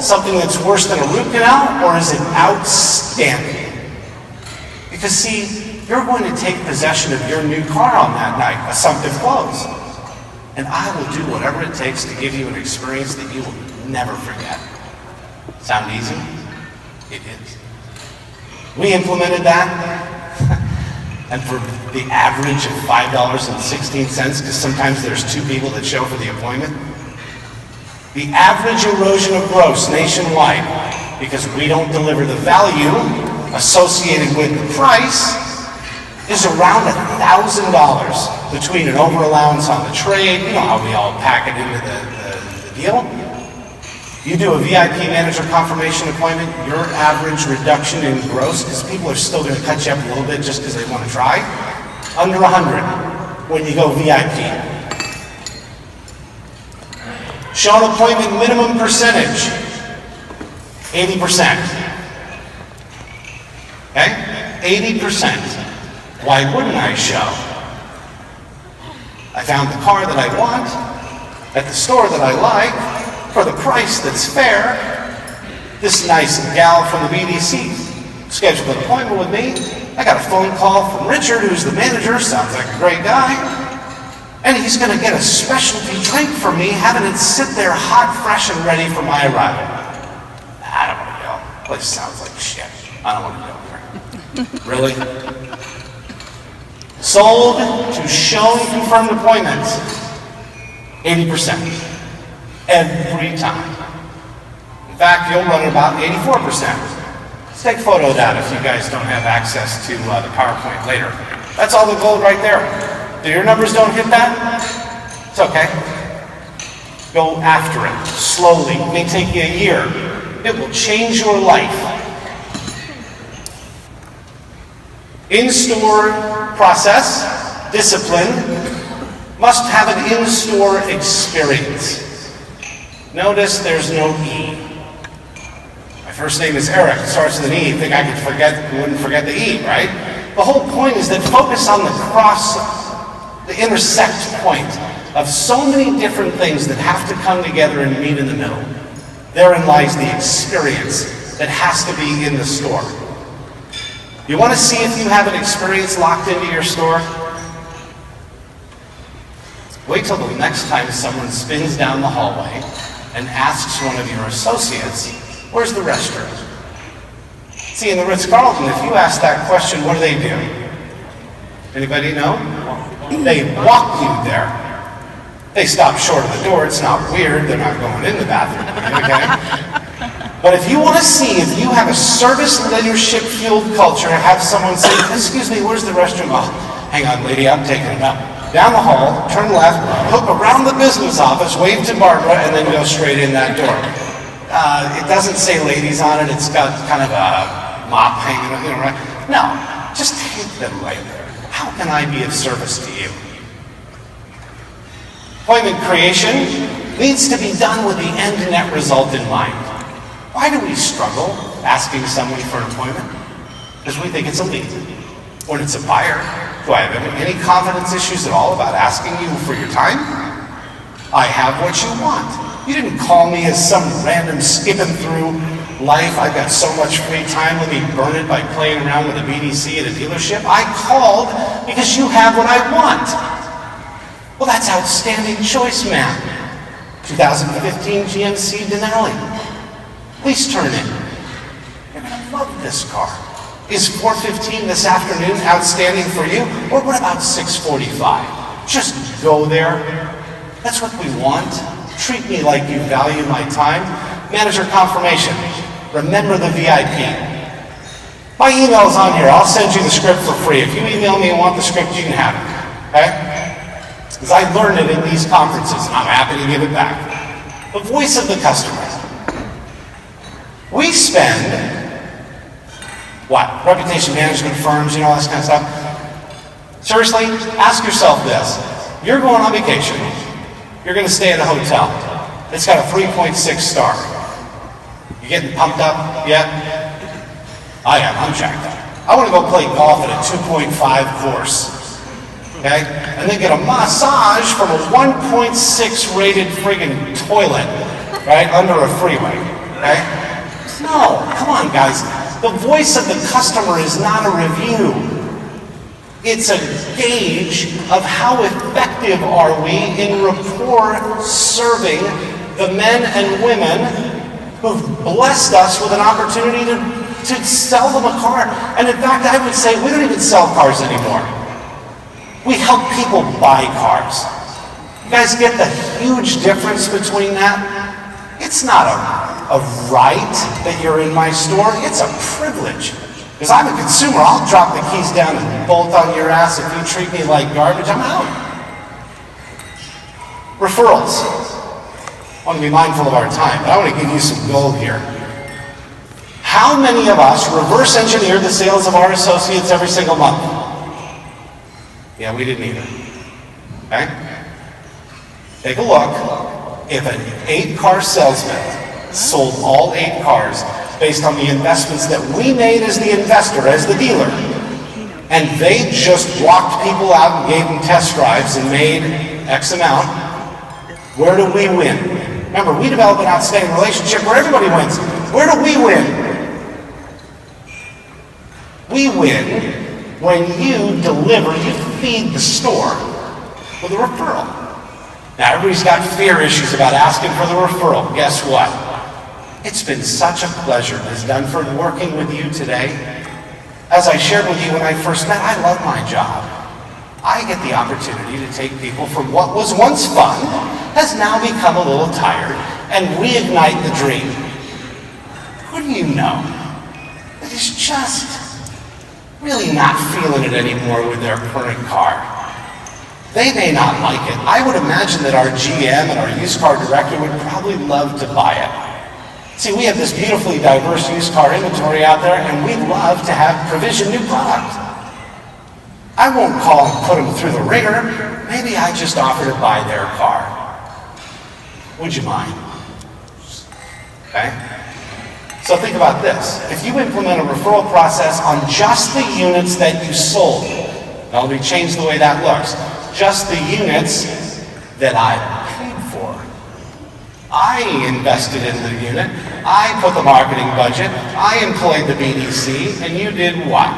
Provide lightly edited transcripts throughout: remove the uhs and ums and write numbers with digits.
something that's worse than a root canal, or is it outstanding? Because see, you're going to take possession of your new car on that night, assumptive close. And I will do whatever it takes to give you an experience that you will never forget. Sound easy? It is. We implemented that, and for the average of $5.16, because sometimes there's two people that show for the appointment, the average erosion of gross nationwide, because we don't deliver the value associated with the price, is around $1,000 between an over-allowance on the trade. You know how we all pack it into the deal. You do a VIP manager confirmation appointment, your average reduction in gross, because people are still going to cut you up a little bit just because they want to try, under 100 when you go VIP. Shown appointment minimum percentage, 80%. Okay? 80%. Why wouldn't I show? I found the car that I want, at the store that I like, for the price that's fair. This nice gal from the BDC scheduled an appointment with me. I got a phone call from Richard, who's the manager, sounds like a great guy. And he's going to get a specialty drink for me, having it sit there hot, fresh, and ready for my arrival. I don't want to go. Place sounds like shit. I don't want to go there. Really? Sold to shown confirmed appointments, 80%. Every time. In fact, you'll run about 84%. Let's take a photo of that if you guys don't have access to the PowerPoint later. That's all the gold right there. If your numbers don't hit that, it's okay. Go after it, slowly. It may take you a year. It will change your life. In-store process, discipline, must have an in-store experience. Notice there's no E. My first name is Erich, it starts with an E. You'd think I wouldn't forget the E, right? The whole point is that focus on the intersect point of so many different things that have to come together and meet in the middle. Therein lies the experience that has to be in the store. You want to see if you have an experience locked into your store? Wait till the next time someone spins down the hallway and asks one of your associates, where's the restroom? See, in the Ritz-Carlton, if you ask that question, what do? Anybody know? They walk you there. They stop short of the door. It's not weird. They're not going in the bathroom, okay? But if you want to see if you have a service leadership-fueled culture, have someone say, excuse me, where's the restroom? Oh, hang on, lady, I'm taking it up. Down the hall, turn left, hook around the business office, wave to Barbara, and then go straight in that door. It doesn't say ladies on it. It's got kind of a mop hanging, right? No, just take them right there. How can I be of service to you? Appointment creation needs to be done with the end net result in mind. Why do we struggle asking someone for an appointment? Because we think it's a lead. When it's a buyer, do I have any confidence issues at all about asking you for your time? I have what you want. You didn't call me as some random skipping through life. I've got so much free time, let me burn it by playing around with a BDC at a dealership. I called because you have what I want. Well, that's outstanding choice, ma'am. 2015 GMC Denali. Please turn in. You're going to love this car. Is 4:15 this afternoon outstanding for you? Or what about 6:45? Just go there. That's what we want. Treat me like you value my time. Manager confirmation. Remember the VIP. My email's on here. I'll send you the script for free. If you email me and want the script, you can have it. Okay? Because I learned it in these conferences, and I'm happy to give it back. The voice of the customer. We spend, what? Reputation management firms, all this kind of stuff. Seriously, ask yourself this. You're going on vacation. You're going to stay at a hotel. It's got a 3.6 star. You getting pumped up yet? I am. I'm jacked up. I want to go play golf at a 2.5 course. Okay? And then get a massage from a 1.6 rated friggin' toilet, right, under a freeway. okay? No, come on guys. The voice of the customer is not a review. It's a gauge of how effective are we in rapport serving the men and women who've blessed us with an opportunity to sell them a car. And in fact, I would say we don't even sell cars anymore. We help people buy cars. You guys get the huge difference between that? It's not a right that you're in my store, it's a privilege. Because I'm a consumer, I'll drop the keys down and bolt on your ass if you treat me like garbage, I'm out. Referrals. I want to be mindful of our time, but I want to give you some gold here. How many of us reverse engineer the sales of our associates every single month? Yeah, we didn't either. Okay? Take a look. If an 8-car salesman sold all 8 cars based on the investments that we made as the investor, as the dealer, and they just walked people out and gave them test drives and made X amount, where do we win? Remember, we develop an outstanding relationship where everybody wins. Where do we win? We win when you deliver, you feed the store with a referral. Now, everybody's got fear issues about asking for the referral. Guess what? It's been such a pleasure, Ms. Dunford, working with you today. As I shared with you when I first met, I love my job. I get the opportunity to take people from what was once fun, has now become a little tired, and reignite the dream. Who do you know that is just really not feeling it anymore with their current car? They may not like it. I would imagine that our GM and our used car director would probably love to buy it. See, we have this beautifully diverse used car inventory out there, and we love to have provision new product. I won't call and put them through the ringer. Maybe I just offer to buy their car. Would you mind? Okay? So think about this. If you implement a referral process on just the units that you sold, now let me change the way that looks. Just the units that I paid for. I invested in the unit, I put the marketing budget, I employed the BDC, and you did what?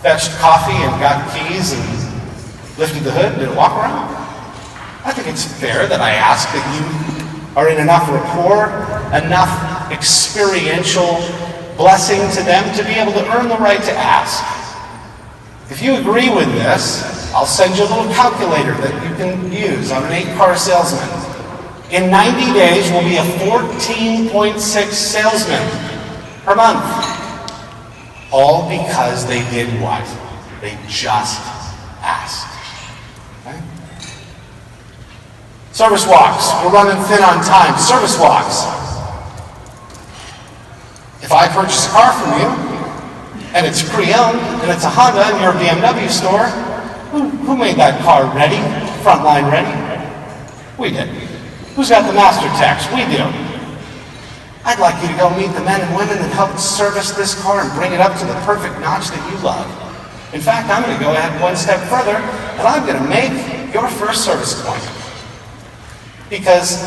Fetched coffee and got keys and lifted the hood and did a walk around? I think it's fair that I ask that you are in enough rapport, enough experiential blessing to them to be able to earn the right to ask. If you agree with this, I'll send you a little calculator that you can use on an 8-car salesman. In 90 days, we'll be a 14.6 salesman per month. All because they did what? They just asked. Okay? Service walks. We're running thin on time. Service walks. If I purchase a car from you, and it's pre-owned, and it's a Honda in your BMW store, who made that car ready? Frontline ready? We did. Who's got the master techs? We do. I'd like you to go meet the men and women that helped service this car and bring it up to the perfect notch that you love. In fact, I'm going to go ahead one step further, and I'm going to make your first service appointment. Because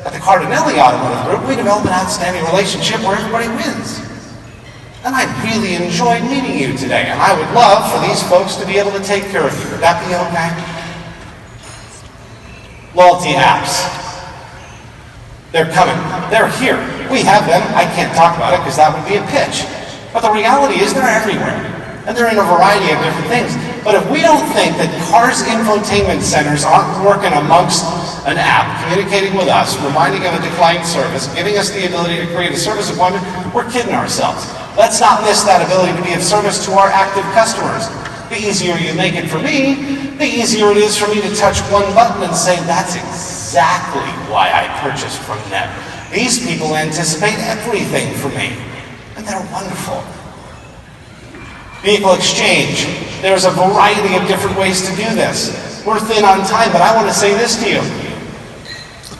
at the Cardinelli Automotive Group, we develop an outstanding relationship where everybody wins. And I really enjoyed meeting you today, and I would love for these folks to be able to take care of you. Would that be okay? Loyalty apps. They're coming. They're here. We have them. I can't talk about it because that would be a pitch. But the reality is they're everywhere. And they're in a variety of different things. But if we don't think that cars' infotainment centers aren't working amongst an app, communicating with us, reminding of a declined service, giving us the ability to create a service appointment, we're kidding ourselves. Let's not miss that ability to be of service to our active customers. The easier you make it for me, the easier it is for me to touch one button and say, that's exactly why I purchased from them. These people anticipate everything from me, and they're wonderful. Vehicle exchange. There's a variety of different ways to do this. We're thin on time, but I want to say this to you.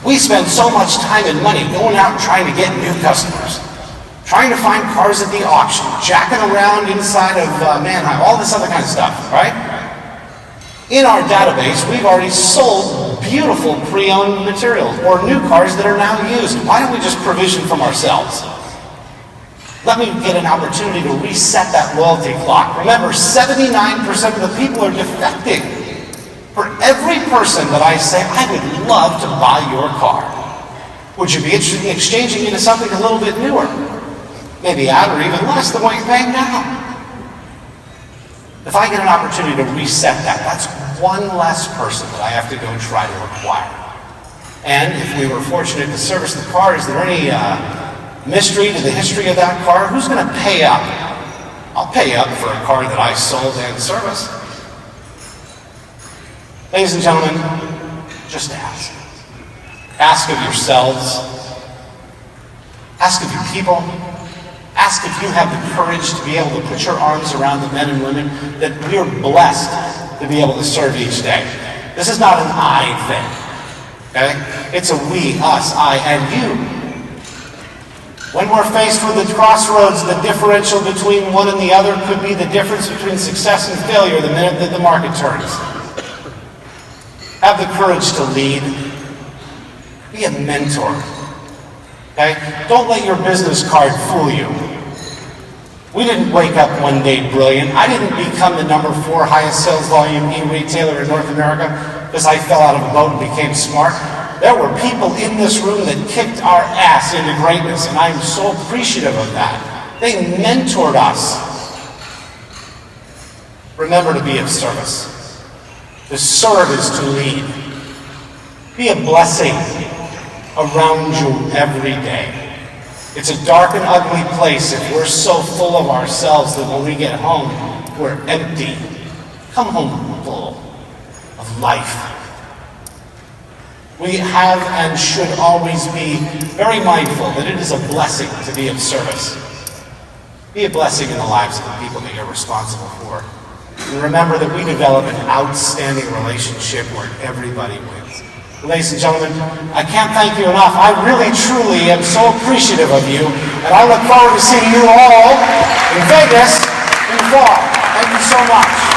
We spend so much time and money going out and trying to get new customers. Trying to find cars at the auction, jacking around inside of Manheim, all this other kind of stuff, right? In our database, we've already sold beautiful pre-owned materials or new cars that are now used. Why don't we just provision from ourselves? Let me get an opportunity to reset that loyalty clock. Remember, 79% of the people are defecting. For every person that I say, I would love to buy your car, would you be interested in exchanging into something a little bit newer? Maybe at or even less than what you're paying now. If I get an opportunity to reset that, that's one less person that I have to go try to acquire. And if we were fortunate to service the car, is there any mystery to the history of that car? Who's going to pay up? I'll pay up for a car that I sold and serviced. Ladies and gentlemen, just ask. Ask of yourselves. Ask of your people. Ask if you have the courage to be able to put your arms around the men and women that we are blessed to be able to serve each day. This is not an I thing. Okay? It's a we, us, I, and you. When we're faced with the crossroads, the differential between one and the other could be the difference between success and failure the minute that the market turns. Have the courage to lead. Be a mentor. Okay? Don't let your business card fool you. We didn't wake up one day brilliant. I didn't become the #4 highest sales volume e-retailer in North America because I fell out of a boat and became smart. There were people in this room that kicked our ass into greatness, and I'm so appreciative of that. They mentored us. Remember to be of service. To serve is to lead. Be a blessing around you every day. It's a dark and ugly place if we're so full of ourselves that when we get home, we're empty. Come home full of life. We have and should always be very mindful that it is a blessing to be of service. Be a blessing in the lives of the people that you're responsible for. And remember that we develop an outstanding relationship where everybody wins. Ladies and gentlemen, I can't thank you enough. I really, truly am so appreciative of you, and I look forward to seeing you all in Vegas in the fall. Thank you so much.